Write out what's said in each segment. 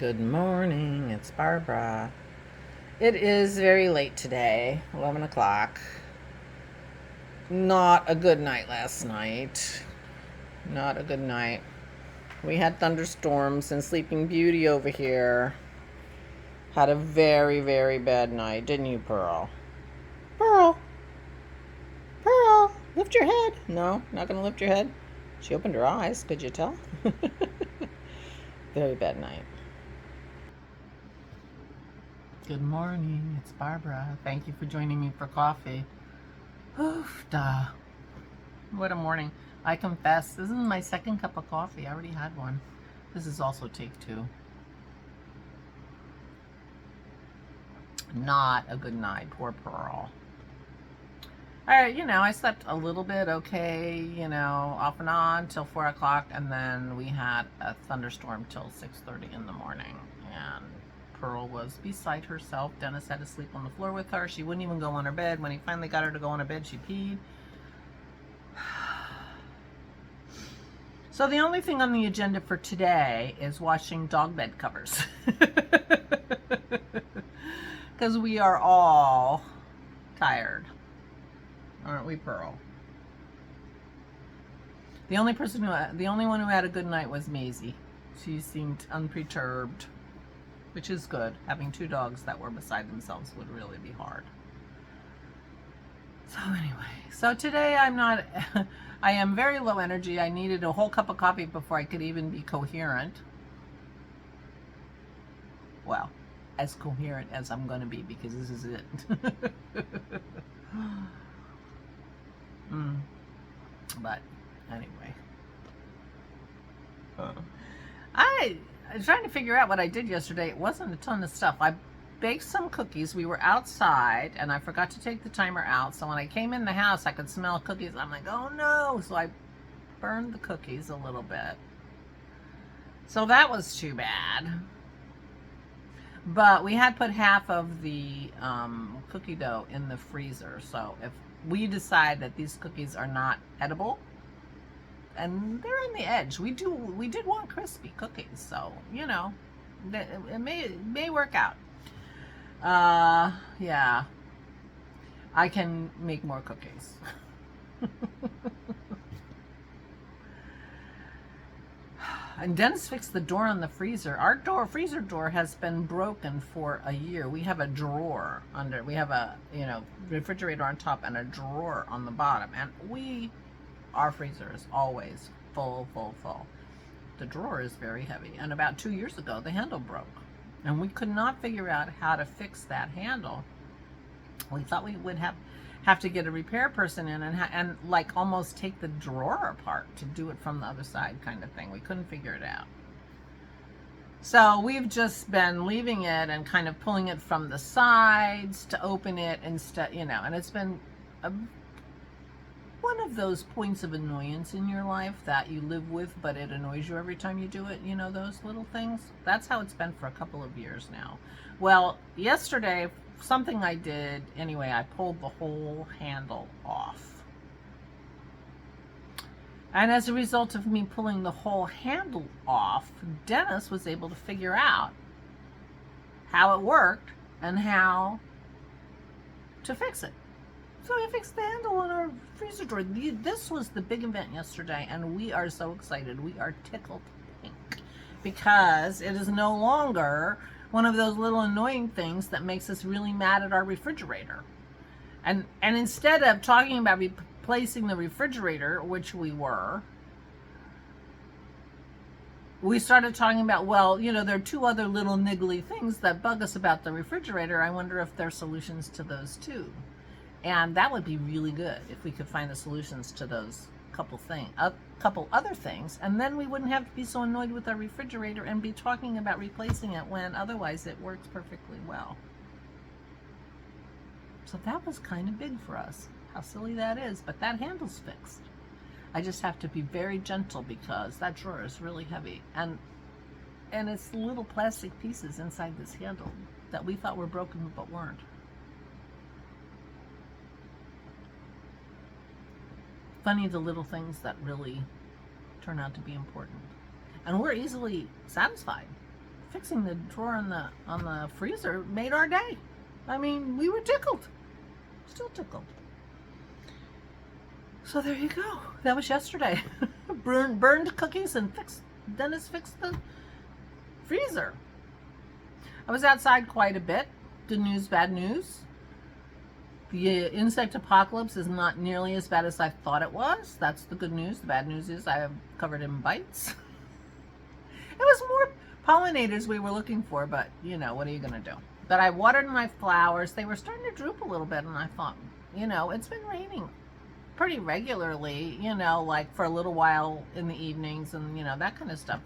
Good morning, it's Barbara. It is very late today, 11 o'clock. Not a good night last night. Not a good night. We had thunderstorms and Sleeping Beauty over here had a very, very bad night, didn't you, Pearl? Pearl! Pearl! Lift your head! No, not gonna lift your head. She opened her eyes, could you tell? Very bad night. Good morning, it's Barbara. Thank you for joining me for coffee. Oof, duh. What a morning. I confess, this is my second cup of coffee. I already had one. This is also take two. Not a good night. Poor Pearl. I slept a little bit okay, off and on till 4 o'clock, and then we had a thunderstorm till 6:30 in the morning, and Pearl was beside herself. Dennis had to sleep on the floor with her. She wouldn't even go on her bed. When he finally got her to go on her bed, she peed. So the only thing on the agenda for today is washing dog bed covers. Because we are all tired. Aren't we, Pearl? The only one who had a good night was Maisie. She seemed unperturbed, which is good. Having two dogs that were beside themselves would really be hard. So anyway, today I am very low energy. I needed a whole cup of coffee before I could even be coherent. Well, as coherent as I'm going to be, because this is it. But anyway, I was trying to figure out what I did yesterday. It wasn't a ton of stuff. I baked some cookies. We were outside and I forgot to take the timer out, so when I came in the house I could smell cookies. I'm like, oh no. So I burned the cookies a little bit, so that was too bad. But we had put half of the cookie dough in the freezer, so if we decide that these cookies are not edible, and they're on the edge, we did want crispy cookies, so it may work out. Yeah, I can make more cookies. And Dennis fixed the door on the freezer. Our freezer door has been broken for a year. We have a drawer under. We have a refrigerator on top and a drawer on the bottom, and our freezer is always full. The drawer is very heavy, and about 2 years ago the handle broke, and we could not figure out how to fix that handle. We thought we would have to get a repair person in and like almost take the drawer apart to do it from the other side, kind of thing. We couldn't figure it out. So we've just been leaving it and kind of pulling it from the sides to open it instead, and it's been one of those points of annoyance in your life that you live with, but it annoys you every time you do it, those little things. That's how it's been for a couple of years now. Well, yesterday, something I did, anyway, I pulled the whole handle off. And as a result of me pulling the whole handle off, Dennis was able to figure out how it worked and how to fix it. So we fixed the handle on our freezer door. This was the big event yesterday, and we are so excited. We are tickled pink because it is no longer one of those little annoying things that makes us really mad at our refrigerator. And instead of talking about replacing the refrigerator, which we started talking about, well, there are two other little niggly things that bug us about the refrigerator. I wonder if there are solutions to those too. And that would be really good if we could find the solutions to those couple other things, and then we wouldn't have to be so annoyed with our refrigerator and be talking about replacing it when otherwise it works perfectly well. So that was kind of big for us. How silly that is, but that handle's fixed. I just have to be very gentle because that drawer is really heavy, and it's little plastic pieces inside this handle that we thought were broken but weren't. Funny, the little things that really turn out to be important. And we're easily satisfied fixing the drawer on the freezer made our day. I mean, we were tickled. Still tickled. So there you go. That was yesterday. Burned cookies and Dennis fixed the freezer. I was outside quite a bit. Good news, bad news. The insect apocalypse is not nearly as bad as I thought it was. That's the good news. The bad news is I am covered in bites. It was more pollinators we were looking for, but you know, what are you going to do? But I watered my flowers. They were starting to droop a little bit, and I thought, you know, it's been raining pretty regularly, you know, like for a little while in the evenings and, you know, that kind of stuff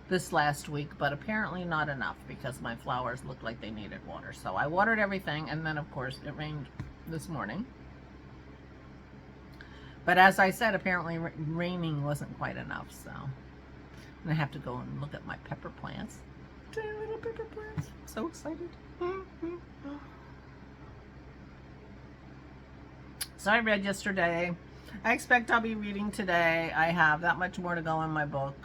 this last week, but apparently not enough because my flowers looked like they needed water. So I watered everything, and then of course it rained this morning. But as I said, apparently raining wasn't quite enough, so I'm gonna have to go and look at my pepper plants. Tiny little pepper plants. So excited. So I read yesterday. I expect I'll be reading today. I have that much more to go in my book.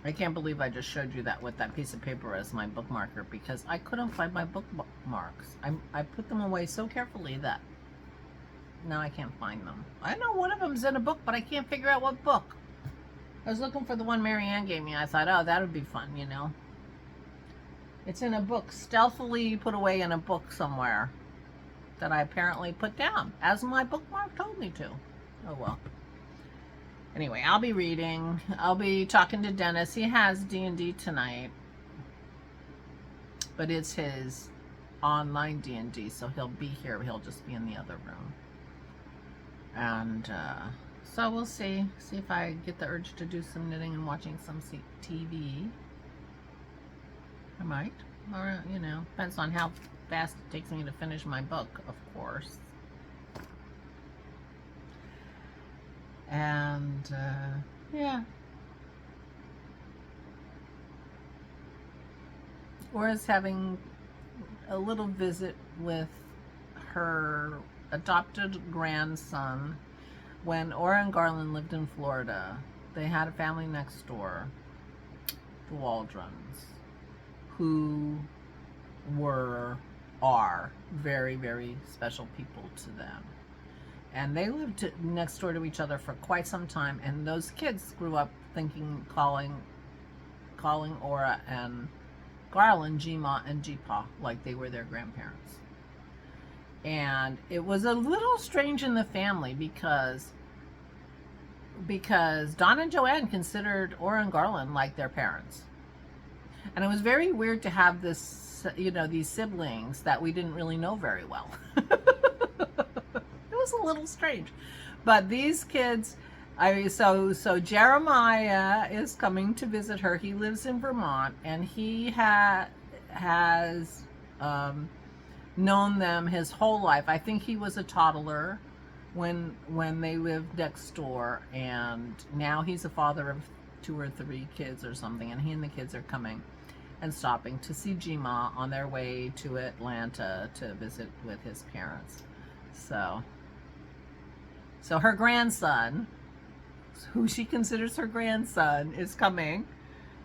I can't believe I just showed you that with that piece of paper as my bookmarker because I couldn't find my bookmarks. I put them away so carefully that now I can't find them. I know one of them's in a book, but I can't figure out what book. I was looking for the one Marianne gave me. I thought, oh, that would be fun, you know. It's in a book, stealthily put away in a book somewhere that I apparently put down, as my bookmark told me to. Oh, well. Anyway, I'll be reading. I'll be talking to Dennis. He has D&D tonight, but it's his online D&D, so he'll be here. He'll just be in the other room. And so we'll see if I get the urge to do some knitting and watching some TV. I might, or you know, depends on how fast it takes me to finish my book, of course. And yeah, Aura's having a little visit with her adopted grandson. When Aura and Garland lived in Florida, they had a family next door, the Waldrons, who are very, very special people to them. And they lived next door to each other for quite some time, and those kids grew up calling Aura and Garland G-Ma and G-Pa like they were their grandparents. And it was a little strange in the family because Don and Joanne considered Aura and Garland like their parents. And it was very weird to have this, you know, these siblings that we didn't really know very well. It was a little strange. But these kids, so Jeremiah is coming to visit her. He lives in Vermont, and he has known them his whole life. I think he was a toddler when they lived next door, and now he's a father of 2 or 3 kids or something, and he and the kids are coming and stopping to see G-Ma on their way to Atlanta to visit with his parents. So her grandson, who she considers her grandson, is coming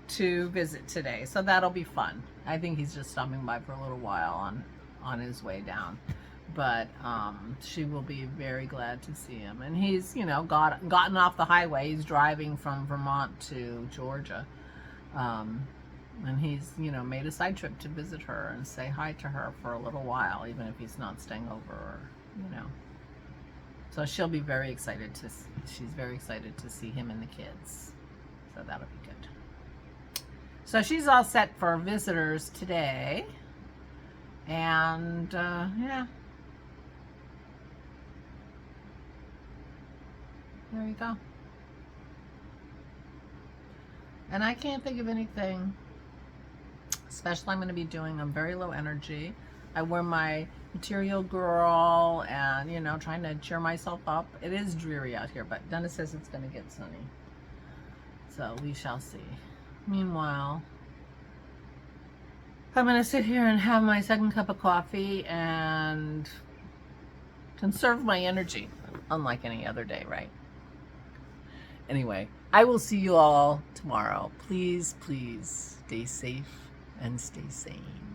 to visit today. So that'll be fun. I think he's just stopping by for a little while on his way down. But she will be very glad to see him. And he's, you know, gotten off the highway. He's driving from Vermont to Georgia. And he's, you know, made a side trip to visit her and say hi to her for a little while, even if he's not staying over, or, you know. So she'll be very excited she's very excited to see him and the kids. So that'll be good. So she's all set for visitors today. And, yeah. There you go. And I can't think of anything special I'm going to be doing. I'm very low energy. I wear my Material Girl and, you know, trying to cheer myself up. It is dreary out here, but Dennis says it's going to get sunny. So we shall see. Meanwhile, I'm going to sit here and have my second cup of coffee and conserve my energy, unlike any other day, right? Anyway, I will see you all tomorrow. Please, please stay safe and stay sane.